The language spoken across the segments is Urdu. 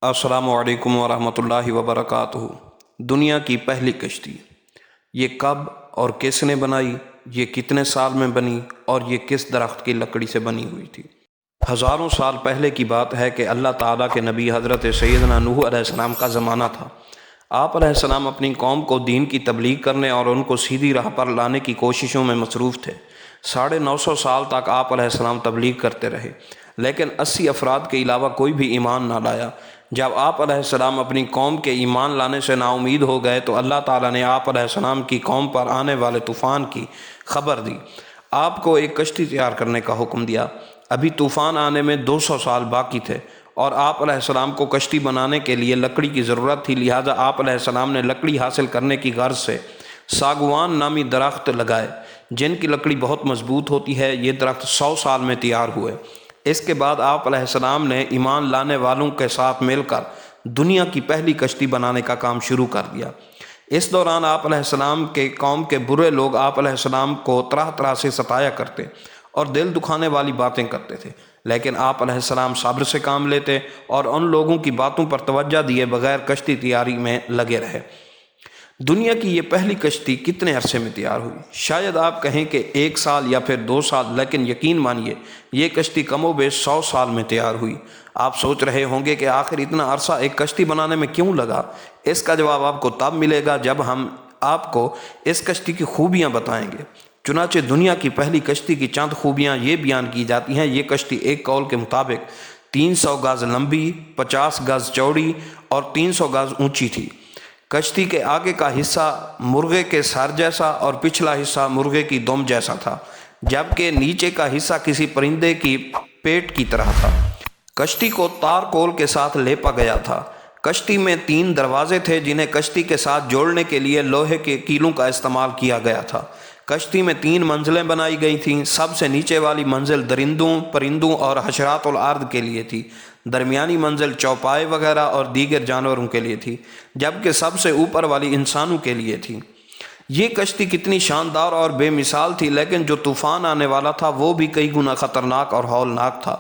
السلام علیکم ورحمۃ اللہ وبرکاتہ۔ دنیا کی پہلی کشتی، یہ کب اور کس نے بنائی، یہ کتنے سال میں بنی اور یہ کس درخت کی لکڑی سے بنی ہوئی تھی؟ ہزاروں سال پہلے کی بات ہے کہ اللہ تعالیٰ کے نبی حضرت سیدنا نوح علیہ السلام کا زمانہ تھا۔ آپ علیہ السلام اپنی قوم کو دین کی تبلیغ کرنے اور ان کو سیدھی راہ پر لانے کی کوششوں میں مصروف تھے۔ 950 سال تک آپ علیہ السلام تبلیغ کرتے رہے، لیکن 80 افراد کے علاوہ کوئی بھی ایمان نہ لایا۔ جب آپ علیہ السلام اپنی قوم کے ایمان لانے سے نا امید ہو گئے تو اللہ تعالیٰ نے آپ علیہ السلام کی قوم پر آنے والے طوفان کی خبر دی۔ آپ کو ایک کشتی تیار کرنے کا حکم دیا۔ ابھی طوفان آنے میں 200 سال باقی تھے اور آپ علیہ السلام کو کشتی بنانے کے لیے لکڑی کی ضرورت تھی، لہٰذا آپ علیہ السلام نے لکڑی حاصل کرنے کی غرض سے ساگوان نامی درخت لگائے، جن کی لکڑی بہت مضبوط ہوتی ہے۔ یہ درخت 100 سال میں تیار ہوئے۔ اس کے بعد آپ علیہ السلام نے ایمان لانے والوں کے ساتھ مل کر دنیا کی پہلی کشتی بنانے کا کام شروع کر دیا۔ اس دوران آپ علیہ السلام کے قوم کے برے لوگ آپ علیہ السلام کو طرح طرح سے ستایا کرتے اور دل دکھانے والی باتیں کرتے تھے، لیکن آپ علیہ السلام صبر سے کام لیتے اور ان لوگوں کی باتوں پر توجہ دیے بغیر کشتی تیاری میں لگے رہے۔ دنیا کی یہ پہلی کشتی کتنے عرصے میں تیار ہوئی؟ شاید آپ کہیں کہ 1 سال یا پھر 2 سال، لیکن یقین مانیے یہ کشتی کم و بیش 100 سال میں تیار ہوئی۔ آپ سوچ رہے ہوں گے کہ آخر اتنا عرصہ ایک کشتی بنانے میں کیوں لگا؟ اس کا جواب آپ کو تب ملے گا جب ہم آپ کو اس کشتی کی خوبیاں بتائیں گے۔ چنانچہ دنیا کی پہلی کشتی کی چند خوبیاں یہ بیان کی جاتی ہیں۔ یہ کشتی ایک قول کے مطابق 300 گز لمبی، 50 گز چوڑی اور 300 گز اونچی تھی۔ کشتی کے آگے کا حصہ مرغے کے سر جیسا اور پچھلا حصہ مرغے کی دم جیسا تھا، جبکہ نیچے کا حصہ کسی پرندے کی پیٹ کی طرح تھا۔ کشتی کو تار کول کے ساتھ لیپا گیا تھا۔ کشتی میں 3 دروازے تھے جنہیں کشتی کے ساتھ جوڑنے کے لیے لوہے کے کیلوں کا استعمال کیا گیا تھا۔ کشتی میں 3 منزلیں بنائی گئی تھیں۔ سب سے نیچے والی منزل درندوں، پرندوں اور حشرات الارض کے لیے تھی۔ درمیانی منزل چوپائے وغیرہ اور دیگر جانوروں کے لیے تھی، جبکہ سب سے اوپر والی انسانوں کے لیے تھی۔ یہ کشتی کتنی شاندار اور بے مثال تھی، لیکن جو طوفان آنے والا تھا وہ بھی کئی گنا خطرناک اور ہولناک تھا۔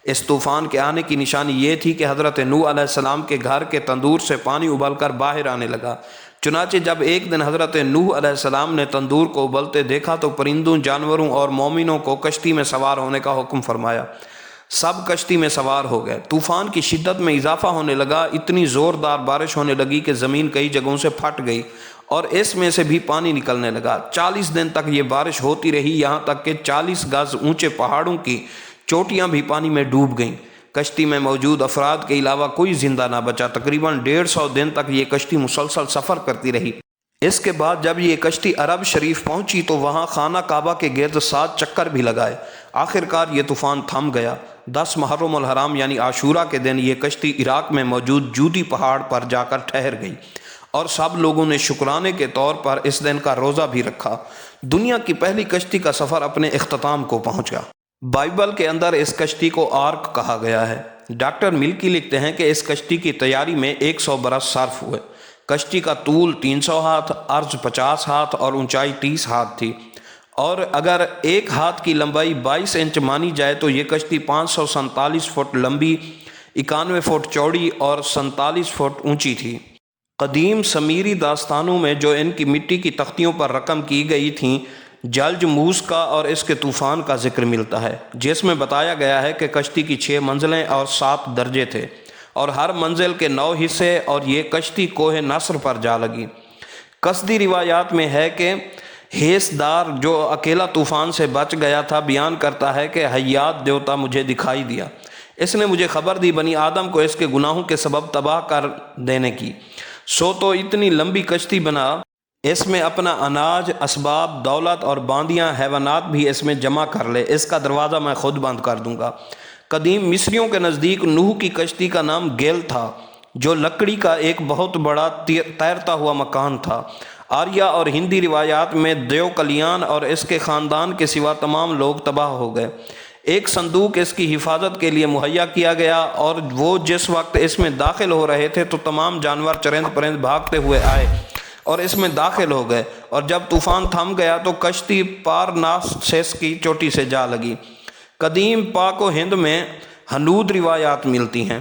اس طوفان کے آنے کی نشانی یہ تھی کہ حضرت نوح علیہ السلام کے گھر کے تندور سے پانی ابل کر باہر آنے لگا۔ چنانچہ جب ایک دن حضرت نوح علیہ السلام نے تندور کو ابلتے دیکھا تو پرندوں، جانوروں اور مومنوں کو کشتی میں سوار ہونے کا حکم فرمایا۔ سب کشتی میں سوار ہو گئے۔ طوفان کی شدت میں اضافہ ہونے لگا، اتنی زوردار بارش ہونے لگی کہ زمین کئی جگہوں سے پھٹ گئی اور اس میں سے بھی پانی نکلنے لگا۔ 40 دن تک یہ بارش ہوتی رہی، یہاں تک کہ 40 گز اونچے پہاڑوں کی چوٹیاں بھی پانی میں ڈوب گئیں۔ کشتی میں موجود افراد کے علاوہ کوئی زندہ نہ بچا۔ تقریباً 150 دن تک یہ کشتی مسلسل سفر کرتی رہی۔ اس کے بعد جب یہ کشتی عرب شریف پہنچی تو وہاں خانہ کعبہ کے گرد 7 چکر بھی لگائے۔ آخرکار یہ طوفان تھم گیا۔ 10 محرم الحرام یعنی عاشورہ کے دن یہ کشتی عراق میں موجود جودی پہاڑ پر جا کر ٹھہر گئی اور سب لوگوں نے شکرانے کے طور پر اس دن کا روزہ بھی رکھا۔ دنیا کی پہلی کشتی کا سفر اپنے اختتام کو پہنچا۔ بائبل کے اندر اس کشتی کو آرک کہا گیا ہے۔ ڈاکٹر ملکی لکھتے ہیں کہ اس کشتی کی تیاری میں 100 برس صرف ہوئے۔ کشتی کا طول 300 ہاتھ، عرض 50 ہاتھ اور اونچائی 30 ہاتھ تھی، اور اگر 1 ہاتھ کی لمبائی 22 انچ مانی جائے تو یہ کشتی 547 فٹ لمبی، 91 فٹ چوڑی اور 47 فٹ اونچی تھی۔ قدیم سمیری داستانوں میں جو ان کی مٹی کی تختیوں پر رقم کی گئی تھیں، جلج موس کا اور اس کے طوفان کا ذکر ملتا ہے، جس میں بتایا گیا ہے کہ کشتی کی 6 منزلیں اور 7 درجے تھے اور ہر منزل کے 9 حصے، اور یہ کشتی کوہ نصر پر جا لگی۔ قصدی روایات میں ہے کہ ہیس دار جو اکیلا طوفان سے بچ گیا تھا بیان کرتا ہے کہ حیات دیوتا مجھے دکھائی دیا، اس نے مجھے خبر دی بنی آدم کو اس کے گناہوں کے سبب تباہ کر دینے کی، سو تو اتنی لمبی کشتی بنا، اس میں اپنا اناج، اسباب، دولت اور باندیاں حیوانات بھی اس میں جمع کر لے، اس کا دروازہ میں خود بند کر دوں گا۔ قدیم مصریوں کے نزدیک نوح کی کشتی کا نام گیل تھا، جو لکڑی کا ایک بہت بڑا تیرتا ہوا مکان تھا۔ آریہ اور ہندی روایات میں دیو کلیان اور اس کے خاندان کے سوا تمام لوگ تباہ ہو گئے۔ ایک صندوق اس کی حفاظت کے لیے مہیا کیا گیا، اور وہ جس وقت اس میں داخل ہو رہے تھے تو تمام جانور چرند پرند بھاگتے ہوئے آئے اور اس میں داخل ہو گئے، اور جب طوفان تھم گیا تو کشتی پارناسسس کی چوٹی سے جا لگی۔ قدیم پاک و ہند میں ہنود روایات ملتی ہیں۔